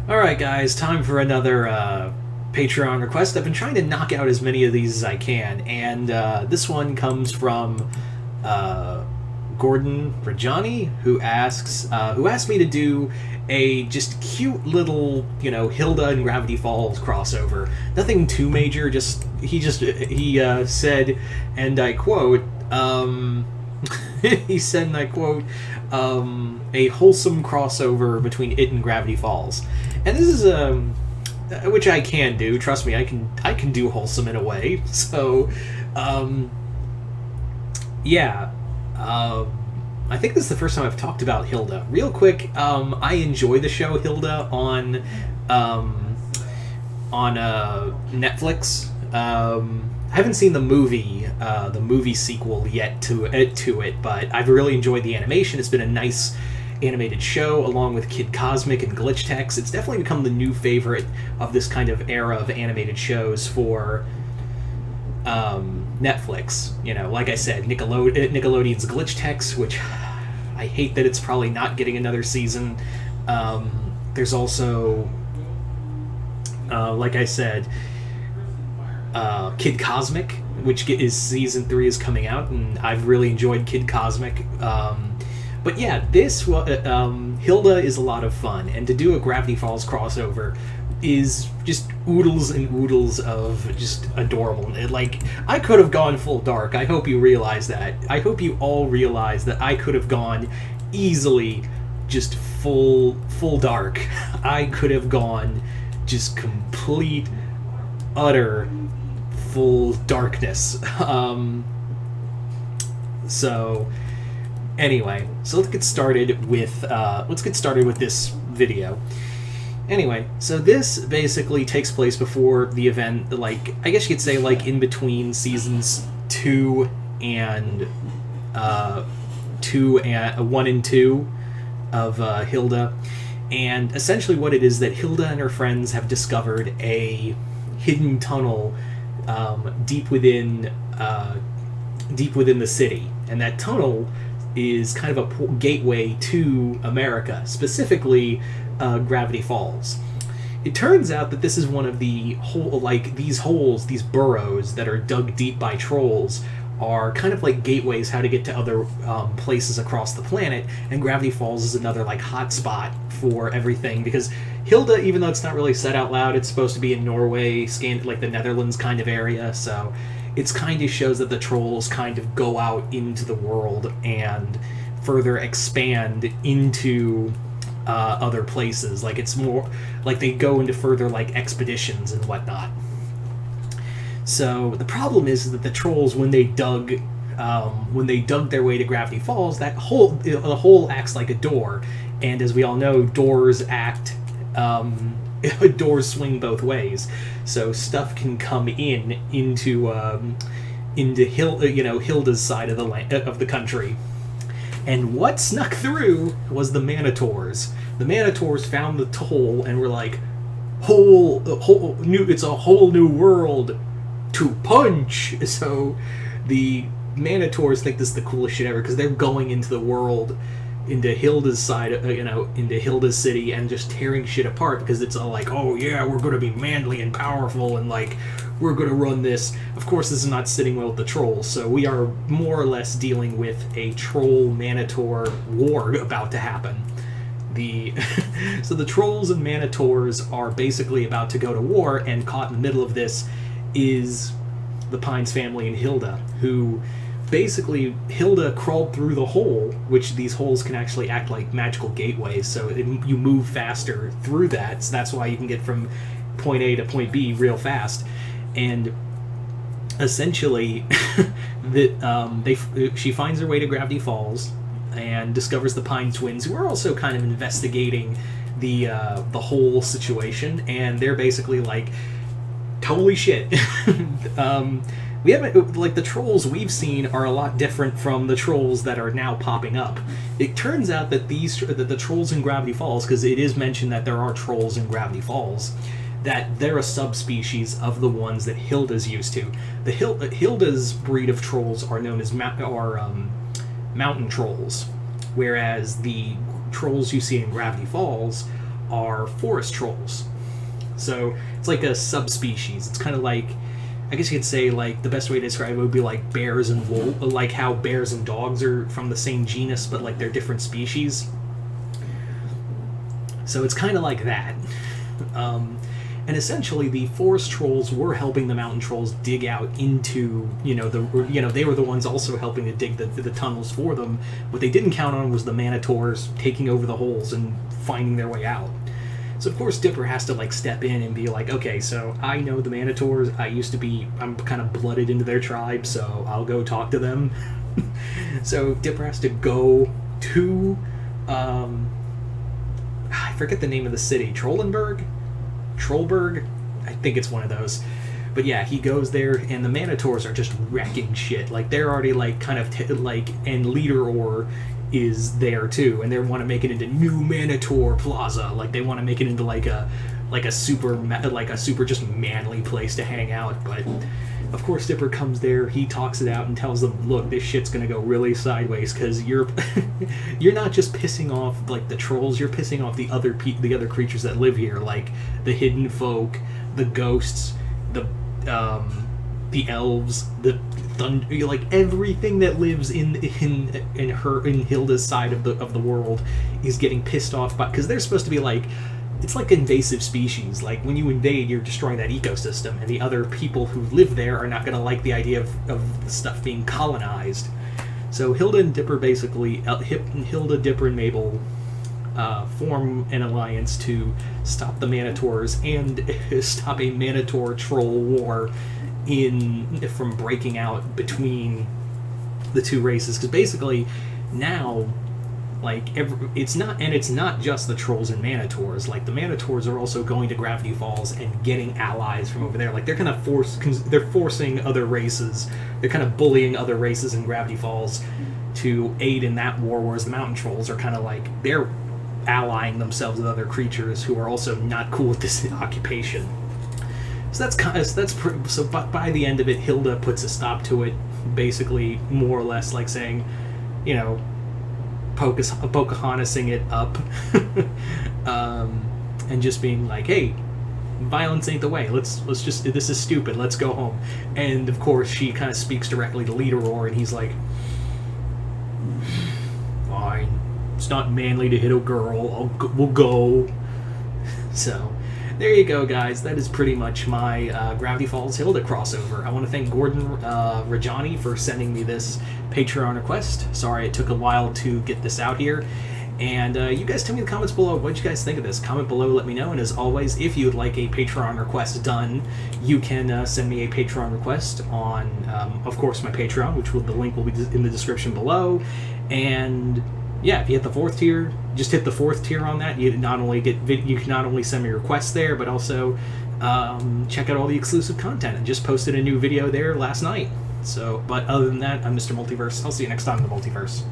Alright, guys, time for another Patreon request. I've been trying to knock out as many of these as I can, and this one comes from Gordon Rajani, who asked me to do a just cute little, Hilda and Gravity Falls crossover. Nothing too major, he said, and I quote, he said, and I quote, a wholesome crossover between it and Gravity Falls. And this is which I can do. Trust me, I can do wholesome in a way. So, yeah. I think this is the first time I've talked about Hilda. Real quick, I enjoy the show Hilda on Netflix. I haven't seen the movie sequel yet to it, but I've really enjoyed the animation. It's been a nice animated show, along with Kid Cosmic and Glitch Tex. It's definitely become the new favorite of this kind of era of animated shows for Netflix. Like I said, Nickelodeon's Glitch Tex, which I hate that it's probably not getting another season. There's also, like I said, Kid Cosmic, which is season 3 is coming out, and I've really enjoyed Kid Cosmic. But yeah, this Hilda is a lot of fun, and to do a Gravity Falls crossover is just oodles and oodles of just adorable. I could have gone full dark. I hope you realize that. I hope you all realize that I could have gone easily just full dark. I could have gone just complete, utter, full darkness. Anyway, so let's get started with this video. Anyway, so this basically takes place before the event, I guess you could say in between seasons 1 and 2 of Hilda. And essentially what it is that Hilda and her friends have discovered a hidden tunnel deep within the city, and that tunnel is kind of a gateway to America, specifically Gravity Falls. It turns out that this is one of the these burrows that are dug deep by trolls are kind of like gateways how to get to other places across the planet, and Gravity Falls is another hot spot for everything, because Hilda, even though it's not really said out loud, it's supposed to be in Norway, the Netherlands kind of area, so it's kind of shows that the trolls kind of go out into the world and further expand into other places. It's more they go into further expeditions and whatnot. So the problem is that the trolls, when they dug their way to Gravity Falls, the hole acts like a door, and as we all know, doors swing both ways, so stuff can come into Hilda's side of the country. And what snuck through was the Manitors. The Manitors found the hole and were like, it's a whole new world to punch. So the Manitors think this is the coolest shit ever, because they're going into the world, into Hilda's side, into Hilda's city, and just tearing shit apart, because it's all oh yeah, we're going to be manly and powerful, and we're going to run this. Of course, this is not sitting well with the trolls, so we are more or less dealing with a troll-Manitor war about to happen. So the trolls and Manitors are basically about to go to war, and caught in the middle of this is the Pines family and Hilda, who basically, Hilda crawled through the hole, which these holes can actually act like magical gateways, so you move faster through that, so that's why you can get from point A to point B real fast. And essentially, she finds her way to Gravity Falls and discovers the Pine twins, who are also kind of investigating the whole situation, and they're basically holy shit. We haven't, the trolls we've seen are a lot different from the trolls that are now popping up. It turns out that the trolls in Gravity Falls, because it is mentioned that there are trolls in Gravity Falls, that they're a subspecies of the ones that Hilda's used to. Hilda's breed of trolls are known as mountain trolls, whereas the trolls you see in Gravity Falls are forest trolls. So it's like a subspecies. It's kind of like, I guess you could say, like, the best way to describe it would be like bears and wolves, like how bears and dogs are from the same genus, but like they're different species. So it's kind of like that. And essentially, the forest trolls were helping the mountain trolls dig out into, they were the ones also helping to dig the tunnels for them. What they didn't count on was the manitors taking over the holes and finding their way out. So of course Dipper has to like step in and be like, okay, so I know the manitors. I'm kind of blooded into their tribe, so I'll go talk to them. So Dipper has to go to, I forget the name of the city, Trollberg, I think it's one of those. But yeah, he goes there, and the manitors are just wrecking shit. Like, they're already like kind of and Leader Ore is there too, and they want to make it into New Manitor Plaza. Like, they want to make it into like a super just manly place to hang out. But of course Dipper comes there, he talks it out and tells them, look, this shit's gonna go really sideways, because you're not just pissing off like the trolls, you're pissing off the other creatures that live here, like the hidden folk, the ghosts, the elves, the thunder, like everything that lives in Hilda's side of the world is getting pissed off by, because they're supposed to be like, it's like invasive species. Like, when you invade, you're destroying that ecosystem, and the other people who live there are not going to like the idea of the stuff being colonized. So Hilda and Dipper basically, Hilda, Dipper, and Mabel form an alliance to stop the manitors and stop a manitor troll war from breaking out between the two races. Because basically now, like, it's not just the trolls and manitors. Like, the manitors are also going to Gravity Falls and getting allies from over there. Like, they're kind of forcing other races. They're kind of bullying other races in Gravity Falls to aid in that war. Whereas the mountain trolls are kind of like, they're allying themselves with other creatures who are also not cool with this occupation. So by the end of it, Hilda puts a stop to it, basically more or less like saying, Pocahontasing it up, and just being like, hey, violence ain't the way, let's just, this is stupid, let's go home. And of course she kind of speaks directly to Leader Ore, and he's like, fine, it's not manly to hit a girl, we'll go. So there you go, guys. That is pretty much my Gravity Falls Hilda crossover. I want to thank Gordon Rajani for sending me this Patreon request. Sorry it took a while to get this out here. And you guys tell me in the comments below what you guys think of this. Comment below, let me know. And as always, if you would like a Patreon request done, you can send me a Patreon request on, of course, my Patreon, which the link will be in the description below. And yeah, if you hit the 4th tier, just hit the 4th tier on that. You can not only send me requests there, but also check out all the exclusive content. I just posted a new video there last night. So, but other than that, I'm Mr. Multiverse. I'll see you next time in the Multiverse.